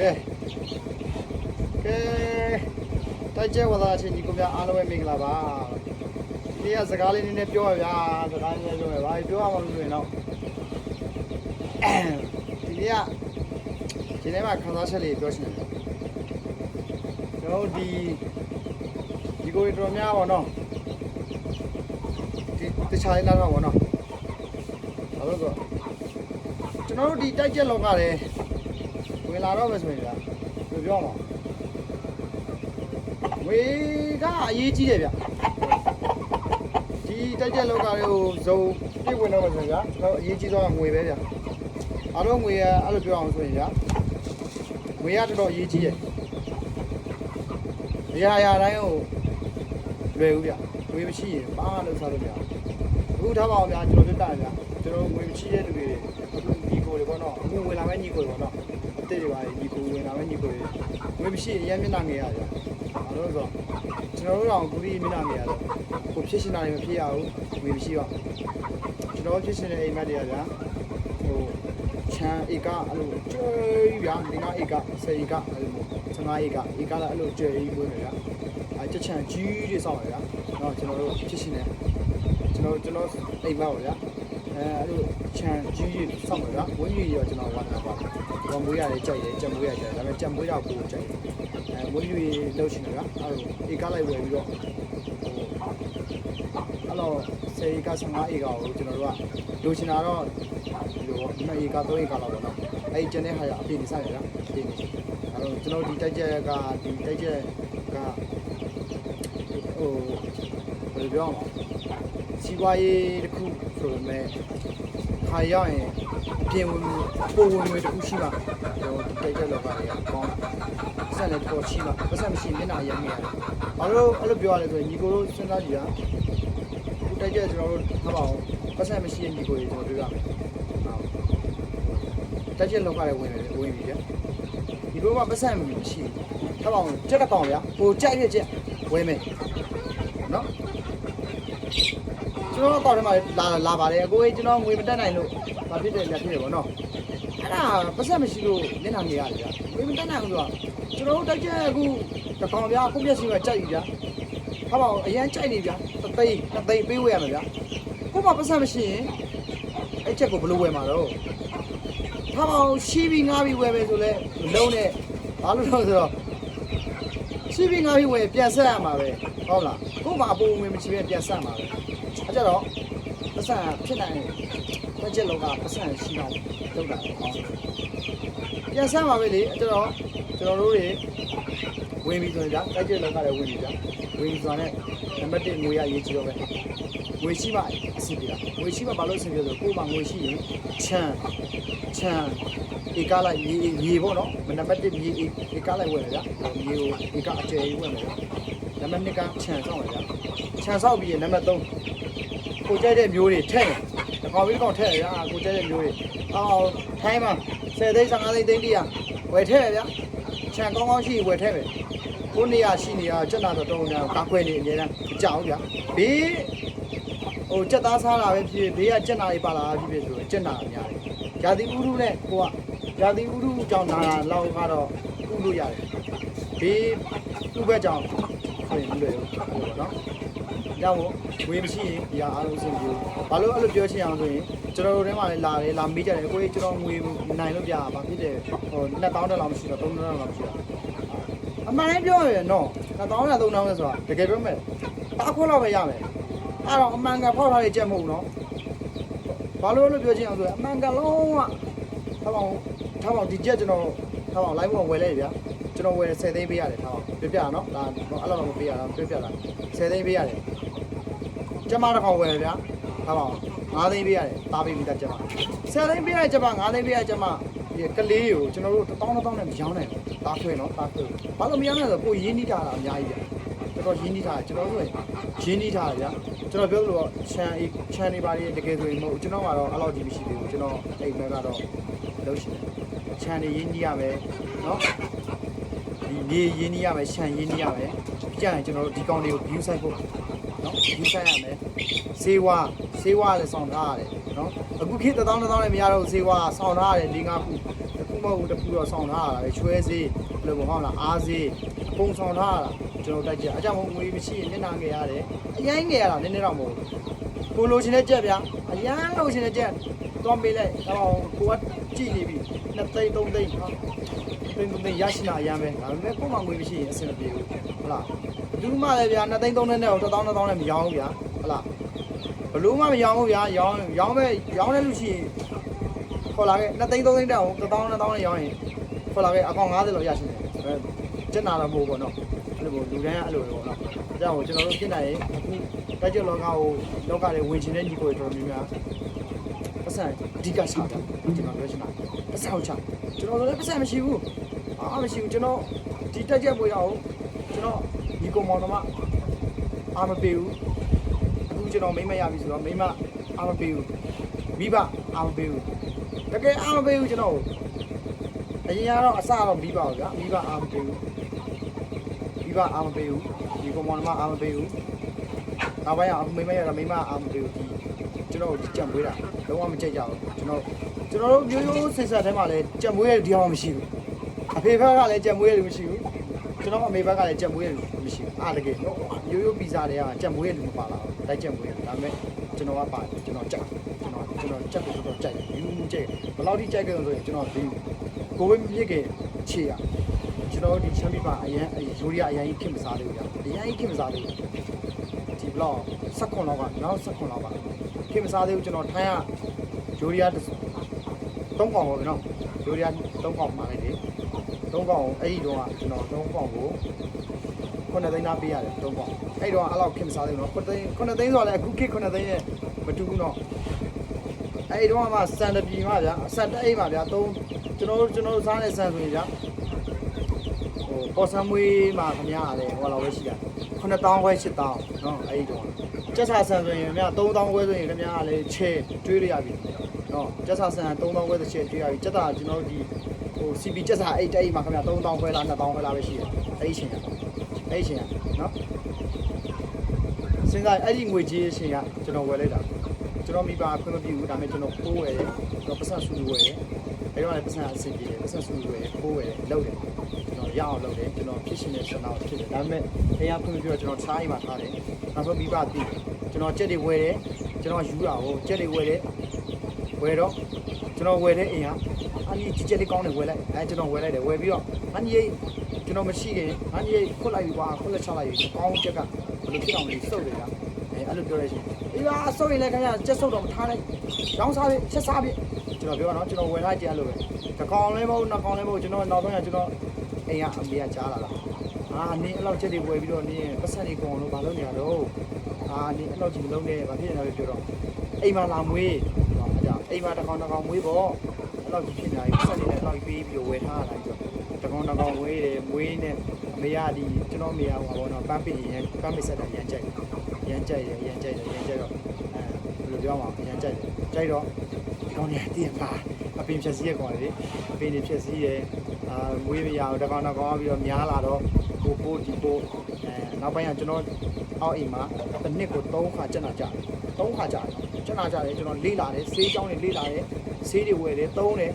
တိုက်ကျဲဝါသားချင်းညီကိုပြအားလုံးပဲမင်္ဂလာပါဒီကစကားလေးနည်းနည်းပြောရဗျာစကားနည်းနည်းပြောရပါပြောရမှာလို့ဆိုရင်တော့ဒီနေ့ကဒီနေ့မှာခန်းစားချက်လေးပြောချင်တယ်ကျွန်တော်ဒီကိုတော်များပါတော့ဒီတခြားလေးနားတော့ပါတော့အဲ့လိုဆိုကျွန်တော်တို့ဒီတိုက်ကျက်လောကလည်းဝင်လာတော့မယ်ဆိုရင်ဗျာပြောမှာဝေကအရေးကြီးတယ်ဗျဒီတိုက်ကျက်လောကလေးကိုဇုံပြည့်ဝင်တော့မယ်ဆိုရင်ဗျာတော့အရေးကြီးဆုံးကငွေပဲဗျအားလုံးငွေရအဲ့လိုပြောအောင်ဆိုရင်ဗျာငွေရတော်တော်အရေးကြီးရဲ့အရာတိုင်းကိုလွယ်ဘူးဗျငွေမရှိရင်ဘာမှလုပ်စားလို့မရဘူးအခုထားပါအောင်ဗျာကျွန်တော်ပြတာဗျာကျွန်တော်ငွေမရှိတဲ့လူတွေအခုညီကိုတွေပေါ့နော်အခုဝင်လာမဲ့ညီကိုတွေပေါ့နော်အစ်တွေပါညီကိုဝင်လာမဲ့ညီကိုတွေငွေမရှိရင်မျက်နှာငယ်ရဗျာဘာလို့လဲဆိုတော့ကျွန်တော်တို့တော့ကူရီမျက်နှာငယ်ရတယ်ကိုဖြစ်ရှင်တာတွေမဖြစ်ရဘူးငွေမရှိတော့ကျွန်တော်ဖြစ်ရှင်တဲ့အိမ်မက်တွေကဗျာဟိုချမ်းဧကအဲ့လိုကျွေးဗျာ5ဧက10ဧကအဲ့လို15ဧကဧကလည်းအဲ့လိုကျွေးပြီးဝင်တယ်ဗျာအဲချက်ချမ်းကြီးတွေစောင့်ရဗျာတော့ကျွန်တော်တို့ဖြစ်ရှင်တဲ့ကျွန်တော်အိမ်မက်ပါဗျာအဲ့လိုချမ်းကြီးကြီးစောင့်ရဗျာဝင်းကြီးရောကျွန်တော်ဝါတာပါဘောင်မွေးရတယ်ကြိုက်တယ်ကြက်မွေးရတယ်ဒါပေမဲ့ကြက်မွေးတော့ပိုကြိုက်တယ်ဝင်းကြီးလှုပ်ရှင်တယ်ဗျာအဲ့လိုဧကလိုက်ဝယ်ပြီးတော့အဲ့လို10ဧက15ဧကကိုကျွန်တော်တို့ကလိုချင်တာတော့ဒီလို2ဧက3ဧကလောက်ပေါ့နော်အဲ့ကျန်တဲ့ဟာရအပြည့်နေစားရဗျာအပြည့်နေအဲ့တော့ကျွန်တော်ဒီတိုက်ကျက်ကဟိုဘယ်လိုပြောစီးပွားရေးတစ်ခုဆိုပေမဲ့ခါရရင်အပြင်ဝင်ပိုဝင်တွေတစ်ခုရှိမှကျွန်တော်ဒီတိုက်ကျက်လောက်ပါလေကောင်းဆက်လက်တော့ရှိမှပတ်စံမရှိမျက်နှာရမ်းနေရတယ်ဘာလို့အဲ့လိုပြောရလဲဆိုရင်ညီကိုတို့စဉ်းစားကြည့်ရအခုတိုက်ကျက်ကျွန်တော်တို့ထားပါအောင်ပတ်စံမရှိတဲ့ညီကိုတွေကျွန်တော်တွေ့ရမယ်တိုက်ကျက်လောက်ကလည်းဝင်ပြီဗျဒီလိုမှပတ်စံမရှိထားပါအောင်ကြက်တစ်ကောင်ဗျာဟိုကြိုက်ရချက်ဝယ်မယ်နော်ကျွန်တော်တော့ထဲမှာလာပါတယ်အကိုကြီးကျွန်တော်ငွေမတက်နိုင်လို့ဘာဖြစ်တယ်လက်ဖြစ်တယ်ပေါ့နော်အဲ့ဒါပတ်စံမရှိလို့မျက်နှာငယ်ရတယ်ဗျငွေမတက်နိုင်ဘူးဆိုတော့ကျွန်တော်တို့တိုက်ကျက်အခုတစ်ကောင်ဗျာခုမျက်စိကကြိုက်ပြီဗျာထားပါအောင်အရန်ကြိုက်နေဗျာ2သိန်းပေးဝယ်ရမယ်ဗျာကို့မှာပတ်စံမရှိရင်အဲ့ချက်ကိုဘယ်လိုဝယ်မှာတော့ထားပါအောင်ရှိပြီးငားပြီးဝယ်မယ်ဆိုလဲမလုံးနဲ့ဘာလို့လဲဆိုတော့ရှိပြီးငားပြီးဝယ်ပြန်ဆက်ရမှာပဲဟုတ်လားကို့မှာအပေါ်ဝင်မရှိပဲပြန်ဆက်မှာပဲအဲ့ကြတော့ပတ်စံဖြစ်နိုင်တက်ချက်လောကပတ်စံရှိအောင်လုပ်တာပေါ့ပြန်ဆက်မှာပဲလေအဲ့ကြတော့ကျွန်တော်တို့တွေဝင်ပြီးဆိုရင်ဗျာတက်ချက်လောကလည်းဝင်ပြီဗျာဝင်ဆိုတာနဲ့နံပါတ်1ငွေရရေးကြည့်တော့ပဲငွေရှိမှအဆင်ပြေတာငွေရှိမှဘာလို့အဆင်ပြေဆိုကို့မှာငွေရှိရင်ချမ်းဧကလိုက်မြေပေါ့နော်နံပါတ်1မြေဧကလိုက်ဝယ်မယ်ဗျာမြေကိုဧကအကျယ်ကြီးဝယ်မယ်ဗျာနံပါတ်2ကချမ်းဆောက်မယ်ဗျာချမ်းဆောက်ပြီးရင်နံပါတ်3ကိုကြိုက်တဲ့မျိုးတွေထည့်တယ်တစ်ကောင်ပြီးတစ်ကောင်ထည့်ရဗျာကိုကြိုက်တဲ့မျိုးတွေအောင်ထိုင်းမှာ10သိန်း15သိန်းတည်းဝယ်ထည့်ရဗျာချမ်းကောင်းကောင်းရှိဝယ်ထည့်မယ်ကိုနေရရှိနေရကြက်နာတော့တုံးနေကာကွယ်နေအများကြီးမကြောက်ဗျာဘေးဟိုကြက်သားစားတာပဲဖြစ်ဘေးကကြက်နာလေးပါလာဖြစ်ဆိုကြက်နာအများကြီးဂျာတိဥရုနဲ့ကိုကဂျာတိဥရုကြောင့်နာလောက်ကတော့ဥလို့ရတယ်ဘေးသူ့ဘက်ကြောင့်ဆိုရင်လွယ်ဘူးနော်ကြောင့်ဝေးမရှိရင်ဒီအားလုံးအဆင်ပြေဘာလို့အဲ့လိုပြောချင်အောင်ဆိုရင်ကျွန်တော်တို့ထဲမှာလည်းလာမေးကြတယ်ကိုကြီးကျွန်တော်ငွေနိုင်လို့ပြဘာဖြစ်တယ်ဟို2000တောင်းလောက်မရှိတော့3000တောင်းလောက်မရှိတော့အမှန်တမ်းပြောရရင်တော့2000နဲ့3000နဲ့ဆိုတာတကယ်ပြောမယ်တားခွက်လောက်ပဲရမယ်အဲ့တော့အမှန်ကန်ဖောက်ထားတဲ့ကြက်မဟုတ်နော်ဘာလို့လို့ပြောချင်အောင်ဆိုရင်အမှန်ကန်လုံးဝထားပါဒီကြက်ကျွန်တော်ထားပါ live ပေါ်ဝယ်လိုက်ဗျာကျွန်တော်ဝယ်10သိန်းပေးရတယ်ထားပါပြပြနော်ဒါအဲ့လိုတော့မပေးရတော့ပြပြတာ10သိန်းပေးရတယ်ကျမတစ်ခေါက်ဝယ်ဗျာထားပါ9သိန်းပေးရတယ်တားပေးပြီးသားကျမ10သိန်းပေးရကျမ9သိန်းပေးရကျမဒီကလေးကိုကျွန်တော်တို့1000နဲ့မရောင်းနိုင်ဘူးတားခွဲနော်တားခွဲဘာလို့မရောင်းနိုင်လဲဆိုကိုရင်းနှီးထားတာအများကြီးဗျတော်တော်ရင်းနှီးထားတယ်ကျွန်တော်တို့ရင်းနှီးထားတယ်ဗျာကျွန်တော်ပြောလို့ချမ်းနေပါလေတကယ်ဆိုရင်မဟုတ်ကျွန်တော်ကတော့အဲ့လောက်ကြီးမရှိသေးဘူးကျွန်တော်အိမ်မက်ကတော့လုပ်ရှင်ချမ်းနေရင်းနှီးရမယ်နော်ဒီနေရင်းနှီးရမယ်ချမ်းရင်းနှီးရမယ်ကြာရင်ကျွန်တော်တို့ဒီကောင်တွေကို view ဆိုင်ဖို့နော် view ဆိုင်ရမယ်စေဝါလည်းဆောင်ထားရတယ်နော်အခုခေတ်1000လည်းမရတော့စေဝါဆောင်ထားရတယ်၄-5ခု ခုမဟုတ်တခုတော့ဆောင်ထားရတာပဲချွဲစေးဘယ်လိုမဟုတ်လားအားစေးအပုံဆောင်ထားရတာကျွန်တော်တိုက်ကြအကြောင်းငွေမရှိရင်မျက်နှာငယ်ရတယ်အရင်ငယ်ရတာနည်းနည်းတော့မဟုတ်ကိုလိုချင်တဲ့ကြက်ဗျာအရန်လိုချင်တဲ့ကြက်သွားမေးလိုက်တော့ကိုကကြည့်နေပြီ2သိန်း3သိန်းဟာ3သိန်းရရှိလာအရန်ပဲဒါပေမဲ့ကိုမှငွေမရှိရင်အဆင်မပြေဘူးဟုတ်လားဘူးမှလည်းဗျာ2သိန်း3သိန်းနဲ့1000 2000နဲ့မရောင်းဘူးဗျာဟုတ်လားဘလို့မှမရောင်းဘူးဗျာရောင်းတဲ့လူရှိရင်ခေါ်လာခဲ့2သိန်း3သိန်းတောင်1000 2000နဲ့ရောင်းရင်ခေါ်လာခဲ့အကောင့်50လောက်ရရှိတယ်ကျက်နာတော့မဟုတ်ဘူးနော်အဲ့လိုလူတိုင်းကအဲ့လိုပဲပေါ့နော်အကြောင်းကိုကျွန်တော်တို့ပြင်နိုင်ရင်အခုတိုက်ကြလောကကိုလောကတွေဝင်ချင်တဲ့ညီကိုတွေတော်တော်များများပတ်စံအဓိကချတာကျွန်တော်ပြောချင်တာပတ်စံချကျွန်တော်လည်းပတ်စံမရှိဘူးမရှိဘူးကျွန်တော်ဒီတိုက်ကြပွဲရအောင်ကျွန်တော်ညီကိုမောင်တော်မအားမပေးဘူးအခုကျွန်တော်မိမရပြီဆိုတော့မိမအားမပေးဘူးမိဘအားမပေးဘူးတကယ်အားမပေးဘူးကျွန်တော်အရင်ကတော့အစတော့မိဘပါဗျာမိဘအားမပေးဘူးမိဘအားမပေးဘူးညီကိုမောင်တော်မအားမပေးဘူးနောက်ပိုင်းကမိမရတော့မိမအားမပေးဘူးဒီကျွန်တော်ကြံပွေးတာလုံးဝမကြိုက်ကြဘူးကျွန်တော်တို့မျိုးရိုးဆင်ဆက်ထဲမှာလည်းကြံပွေးရတဲ့ဒီအောင်မရှိဘူးအဖေဘက်ကလည်းကြံပွေးရလို့မရှိဘူးကျွန်တော်အမေဘက်ကလည်းကြံပွေးရလို့မရှိဘူးအားတကယ်မျိုးရိုးပီဇာတွေကကြံပွေးရလို့မပါလာဘူးတိုက်ကြံပွေးရဒါပေမဲ့ကျွန်တော်ကပါကျွန်တော်ကြက်ကြက်ကိုတော့ကြိုက်တယ်ယူမှုကြိုက်ဘယ်လောက်ထိကြိုက်ကြလို့ဆိုရင်ကျွန်တော်ဒီကိုဝေးမြစ်ကခြေရကျွန်တော်ဒီချမ်းပြပါအရန်ရိုးရီအရန်ကြီးခင်မစားသေးဘူးဗျာအရန်ကြီးခင်မစားသေးဘူးဒီဘလောက်16လောက်ကနောက်16လောက်ကခင်မစားသေးဘူးကျွန်တော်ထိုင်းကရိုးရီ3កောင်ပေါ့နော်ရိုးရီ3កောင်မှာလိုက်တယ်3កောင်အဲ့ဒီတော့ကျွန်တော်3កောင်ကို9သိန်းသားပေးရတယ်3កောင်အဲ့တော့အဲ့လောက်ခင်မစားသေးဘူးနော်9သိန်းဆိုတော့လည်းအခုခေတ်9သိန်းနဲ့မတူဘူးနော်အဲ့တော့မှစံတပြီမှဗျာစံတအိမ်မှဗျာကျွန်တော်စားတဲ့စံဆိုရင်ဗျာပေါ်ဆံမွေးမှာခင်ဗျားလည်းဟိုလောက်ပဲရှိတာ9000ခွဲ8000နော်အဲ့ဒီတော့ကျက်စာဆန်ဆိုရင်ခင်ဗျာ3000ခွဲဆိုရင်ခင်ဗျားလည်းချဲတွေးရရပြီနော်ကျက်စာဆန်3000ခွဲဆိုချဲတွေးရပြီကျက်တာကျွန်တော်ဒီCP ကျက်စာအိတ်တိတ်မှာခင်ဗျာ3000ခွဲလား2000ခွဲလားပဲရှိတယ်အဲ့ဒီချိန်ကနော်စဉ်းစားအဲ့ဒီငွေကြီးအချိန်ကကျွန်တော်ဝယ်လိုက်တာကျွန်တော်မိဘအခွင့်မပြုဘူးဒါပေမဲ့ကျွန်တော်ပိုးဝယ်တယ်ကျွန်တော်ပတ်စံဆူလူဝယ်တယ်အဲ့တော့လည်းပတ်စံအဆင်ပြေတယ်ပတ်စံဆူလူဝယ်ပိုးဝယ်တယ်လုပ်တယ်ကျွန်တော်ရအောင်လုပ်တယ်ကျွန်တော်ဖြစ်ရှင်တဲ့ဆန္ဒကိုဖြစ်တယ်ဒါပေမဲ့တရားခွင့်မပြုတော့ကျွန်တော်ထားအိမ်မှာထားတယ်နောက်ဆုံးမိဘသိကျွန်တော်ကြက်တွေဝယ်တယ်ကျွန်တော်ယူတာကိုကြက်တွေဝယ်တယ်ဝယ်တော့ကျွန်တော်ဝယ်တဲ့အိမ်ကအနီးကြက်လေးကောင်းတယ်ဝယ်လိုက်ကျွန်တော်ဝယ်လိုက်တယ်ဝယ်ပြီးတော့အနီးကျွန်တော်မရှိခင်အနီးခွတ်လိုက်ပြီးပါခွတ်လက်ချလိုက်ပြီးကောင်းကြက်ကဘယ်လိုဖြစ်အောင်လဲစုပ်တယ်ကအဲ့လိုပြောရချင်းအေးပါစုပ်ရင်လည်းခင်ဗျာကြက်စုပ်တော့မထားလိုက်ရောင်းစားပြီချက်စားပြီကျွန်တော်ပြောတာနော်ကျွန်တော်ဝယ်ထားကြအဲ့လိုပဲတစ်ကောင်လေးမဟုတ်နှစ်ကောင်လေးမဟုတ်ကျွန်တော်နောက်ဆုံးကကျွန်တော်အိမ်ကအမေကကြားလာတာနင်းအဲ့လောက်ချက်တွေဝယ်ပြီးတော့နင်းပတ်စံတွေကုန်လို့မလုပ်နေရတော့နင်းအဲ့လောက်ကြီးမလုပ်နဲ့ဘာဖြစ်နေလဲပြောတော့အိမ်မှာလာမွေးအဲ့ဒါအိမ်မှာတစ်ကောင်မွေးပေါ့အဲ့လောက်ကြီးဖြစ်နေပြီပတ်စံတွေလည်းအဲ့လောက်ပေးပြီးတော့ဝယ်ထားတာကြီးဆိုတစ်ကောင်ဝေးတယ်မွေးနဲ့အမေကဒီကျွန်တော်အမေကဟောပေါ့နော်ပန်းပစ်ဆက်တာရမ်းကြိုက်တော့ဘယ်လိုပြောမှာရမ်းကြိုက်တယ်ကြိုက်တော့ကောင်းနေတည်ပါအပင်ဖြက်စီးရကောင်းလေအပင်တွေဖြက်စီးရမွေးမရအောင်တစ်ကောင်ပြီးတော့များလာတော့ပို့ဒီပို့နောက်ပိုင်းကကျွန်တော်အောက်အိမ်မှာတစ်နှစ်ကို3ခါကျက်နာကြ3ခါကြကျက်နာကြတယ်ကျွန်တော်လေးလာတယ်ဆေးကြောင်းတွေလေးလာတယ်ဆေးတွေဝယ်တယ်သုံးတယ်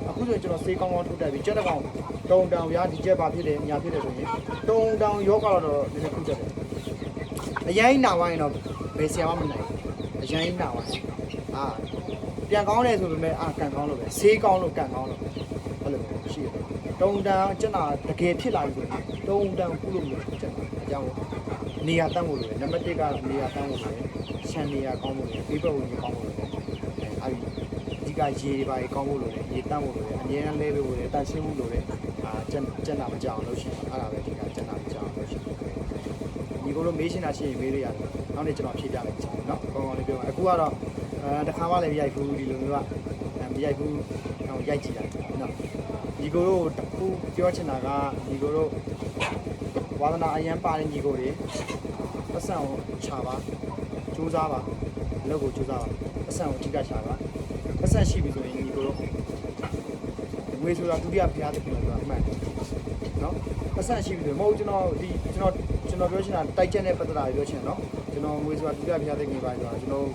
အခုဆိုရင်ကျွန်တော်ဆေးကောင်းထုတ်တက်ပြီးကျက်တစ်ကောင်တုံတောင်ရဒီကျက်ပါဖြစ်တယ်ညာဖြစ်တယ်ဆိုရင်တုံတောင်ယောဂတော့နည်းနည်းခုတက်တယ်အရင်နာဝိုင်းတော့ဘယ်ဆရာမှမနိုင်အရင်နာဝိုင်းပြန်ကောင်းတယ်ဆိုပေမဲ့ကန်ကောင်းလို့ပဲဆေးကောင်းလို့ကန်ကောင်းလို့အဲ့လိုရှိတယ်တုံတန်ကျက်နာတကယ်ဖြစ်လာပြီဆိုရင်တုံတန်ကုလို့မျိုးကျက်နာအကြောင်းနေရာတန်းဖို့လိုတယ်နံပါတ်1ကနေရာတန်းဖို့လိုတယ်ခြံနေရာကောင်းဖို့လိုတယ်ပေးပတ်ဝင်ကောင်းဖို့လိုတယ်အဲ့ဒီကရေပါကောင်းဖို့လိုတယ်ရေတန်းဖို့လိုတယ်အငြင်းလဲဖို့လိုတယ်တန်ရှင်းဖို့လိုတယ်ကျက်နာမကြောက်လို့ရှိရင်အဲ့ဒါပဲဒီကကျက်နာမကြောက်လို့ရှိရင်ဒီကိုလိုမေးရှင်းတာရှိရင်မေးလို့ရတယ်နောက်နေ့ကျွန်တော်ဖြေပြလိုက်နော်ကောင်းကောင်းလေးပြောပါအခုကတော့တခါမှလည်းမရိုက်ဘူးဒီလိုမျိုးကမရိုက်ဘူးတော့ရိုက်ကြည့်တာနော်ဒီကိုတို့တခုပြောချင်တာကဒီကိုတို့ဝါသနာအရန်ပါတဲ့ညီကိုတွေပတ်စံကိုခြာပါစူးစားပါအလုပ်ကိုစူးစားပါပတ်စံကိုအဓိကခြာပါပတ်စံရှိပြီဆိုရင်ညီကိုတို့ငွေဆိုတာဒုတိယဖျားသခင်လို့ဆိုတာအမှန် နော်ပတ်စံရှိပြီဆိုမဟုတ်ကျွန်တော်ပြောချင်တာတိုက်ချက်နဲ့ပတ်သက်တာပြောချင်နော်ကျွန်တော်ငွေဆိုတာဒုတိယပြတဲ့ငွေပါဆိုတာကျွန်တော်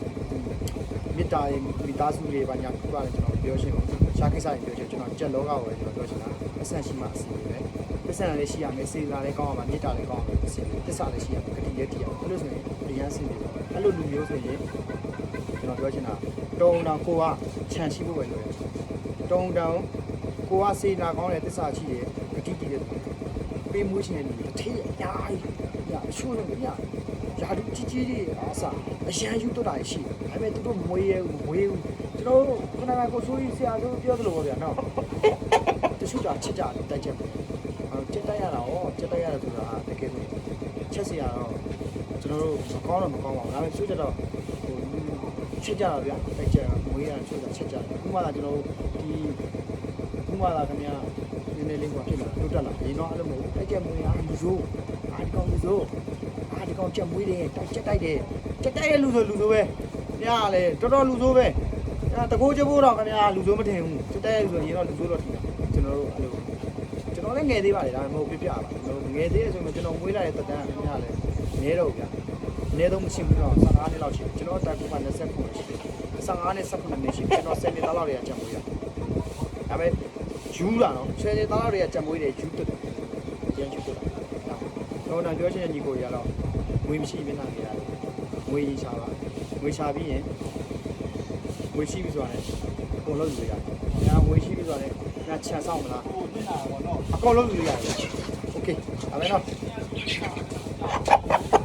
မေတ္တာရေမိသားစုတွေပါညာခုပါတယ်ကျွန်တော်ပြောချင်ပါရှားကိစ္စတွေပြောချင်ကျွန်တော်ကြက်လောကကိုပဲကျွန်တော်ပြောချင်တာပတ်စံရှိမှအစီအစဉ်ပဲပတ်စံလည်းရှိရမယ်စေတနာလည်းကောင်းအောင်ပါမေတ္တာလည်းကောင်းအောင်အစီအစဉ်သစ္စာလည်းရှိရမယ်ဂတိလည်းတည်ရမယ်အဲ့လိုဆိုရင်တရားစင်တယ်အဲ့လိုလူမျိုးဆိုရင်ကျွန်တော်ပြောချင်တာတုံတောင်ကိုကခြံရှိဖို့ပဲလိုတယ်တုံတောင်ကိုကစေတနာကောင်းတဲ့သစ္စာရှိတယ်ဂတိတည်တယ်ပေးမွေးရှင်တဲ့လူတစ်ထည့်အများကြီးညအချို့လည်းညယာဒူကြီးကြီးတွေအားစားအရန်ယူတော့တာရှိတယ်ဒါပေမဲ့သူတို့မွေးရဲဘူးမွေးဘူးကျွန်တော်တို့ခဏခါကိုဆိုးကြီးဆရာတို့ပြောသလိုပါဗျာနော်တချို့ကချစ်ကြတယ်တိုက်ချက်တယ်ချက်တိုက်ရတာဟောချက်တိုက်ရတယ်ဆိုတာတကယ်ဆိုချက်စီရတော့ကျွန်တော်တို့မကောင်းတော့မကောင်းပါဘူးဒါပေမဲ့ချို့ကြတော့ဟိုချက်ကြတာဗျာတိုက်ချက်ကမွေးရချို့ကြချက်ကြတယ်ဥပမာကကျွန်တော်တို့ဒီဥပမာကခင်ဗျာနည်းနည်းလေးကဖြစ်လာတိုးတက်လာဒီတော့အဲ့လိုမဟုတ်တိုက်ချက်မွေးရလူဆိုအားဒီကောင်လူဆိုအားဒီကောင်ချက်မွေးတယ်တိုက်ချက်တိုက်တယ်ချက်တိုက်ရလူဆိုပဲညလေတော်တော်လူဆိုပဲတကိုးချဖို့တော့ခင်ဗျာလူဆိုမထင်ဘူးချက်တိုက်ရဆိုရင်တော့လူဆိုတော့ထင်တာကျွန်တော်တို့အဲ့လိုကျွန်တော်လည်းငယ်သေးပါလေဒါမှမဟုတ်ပြပြပါကျွန်တော်ငယ်သေးတယ်ဆိုရင်ကျွန်တော်မွေးလာတဲ့တက်တန်းခင်ဗျာလေနဲတော့ဗျာနဲတော့မရှိဘူးတော့15နှစ်လောက်ရှိကျွန်တော်တက်ကူက29ရှိတယ်15နဲ့19နှစ်ရှိကျွန်တော်10နှစ်လောက်တွေကချက်မွေးရဒါပေမဲ့ယူလာတော့10နှစ်လောက်တွေကချက်မွေးတယ်ယူတက်တယ်ရန်ယူတက်တာတော့ပြောချင်တဲ့ညီကိုရတော့ငွေမရှိမျက်နှာနေရတယ်ငွေရှာပါငွေရှာပြီးရင်ငွေရှိပြီဆိုတာလည်းအကုန်လုံးယူရတယ်။ညာငွေရှိပြီဆိုတာလည်းညာချန်ဆောင်မလား။ဟိုမျက်နှာပေါ့နော်။အကုန်လုံးယူရတယ်။ Okay ဒါပဲနော်။